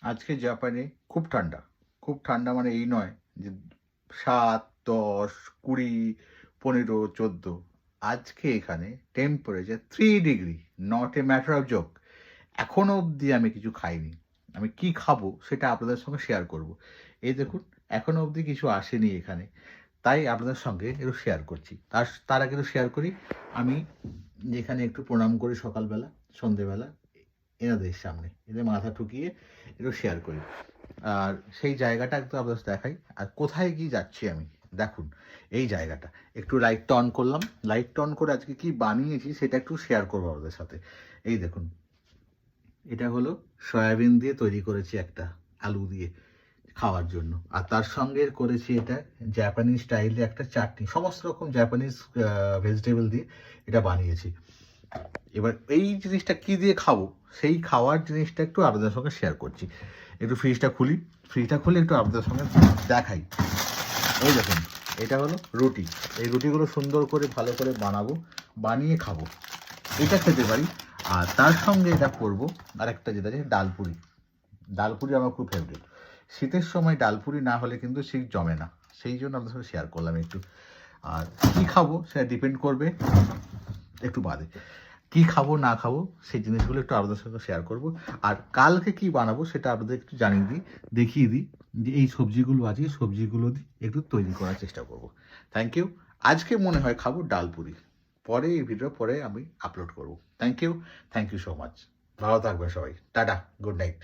আজকে জাপানে খুব ঠান্ডা। খুব ঠান্ডা মানে এই নয় যে ৭, ১০, ২০, ১৫, ১৪। আজকে এখানে temperature ৩ degree, not a matter of joke. এখনো অবধি আমি কিছু খাইনি। আমি কি খাবো সেটা আপনাদের সঙ্গে শেয়ার করব। এই দেখুন, এখনো অবধি কিছু আসেনি এখানে। তাই আপনাদের সঙ্গে একটু শেয়ার করছি। তার আগে একটু শেয়ার করি, আমি যেখানে একটু প্রণাম করি সকালবেলা, সন্ধেবেলা এনাদের সামনে। এদের মাথা ঠুকিয়ে একটু শেয়ার করি। আর সেই জায়গাটা একটু আপনাদের দেখাই। আর কোথায় কি যাচ্ছি আমি, দেখুন এই জায়গাটা। একটু লাইটটা অন করলাম। লাইটটা অন করে আজকে কি বানিয়েছি সেটা একটু শেয়ার করবো আপনাদের সাথে। এই দেখুন, এটা হলো সয়াবিন দিয়ে তৈরি করেছি একটা, আলু দিয়ে খাওয়ার জন্য। আর তার সঙ্গে করেছি এটা জাপানিজ স্টাইলে একটা চাটনি। সমস্ত রকম জাপানিজ ভেজিটেবল দিয়ে এটা বানিয়েছি। এবার এই জিনিসটা কি দিয়ে খাবো, সেই খাওয়ার জিনিসটা একটু আপনাদের সঙ্গে শেয়ার করছি। একটু ফ্রিজটা খুলি, ফ্রিজটা খুলে একটু আপনাদের সঙ্গে দেখাই। এই দেখুন, এটা হলো রুটি। এই রুটিগুলো সুন্দর করে ভালো করে বানাবো, বানিয়ে খাবো। এটা খেতে পারি। আর তার সঙ্গে এটা করবো আরেকটা, যেটা আছে ডালপুরি। ডালপুরি আমার খুব ফেভারিট। শীতের সময় ডালপুরি না হলে কিন্তু শীত জমে না। সেই জন্য আপনাদের সাথে শেয়ার করলাম একটু। আর কী খাবো সেটা ডিপেন্ড করবে একটু বাদে। কি খাবো না খাবো সেই জিনিসগুলো একটু আপনাদের সঙ্গে শেয়ার করব। আর কালকে কি বানাবো সেটা আপনাদের একটু জানিয়ে দিই, দেখিয়ে দিই যে এই সবজিগুলো আছে, সবজিগুলো দিয়ে একটু তৈরি করার চেষ্টা করব। Thank you. আজকে মনে হয় খাবো ডাল পুরি। পরে এই ভিডিও পরে আমি আপলোড করব। Thank you so much. ভালো থাকবেন সবাই। Tata, good night.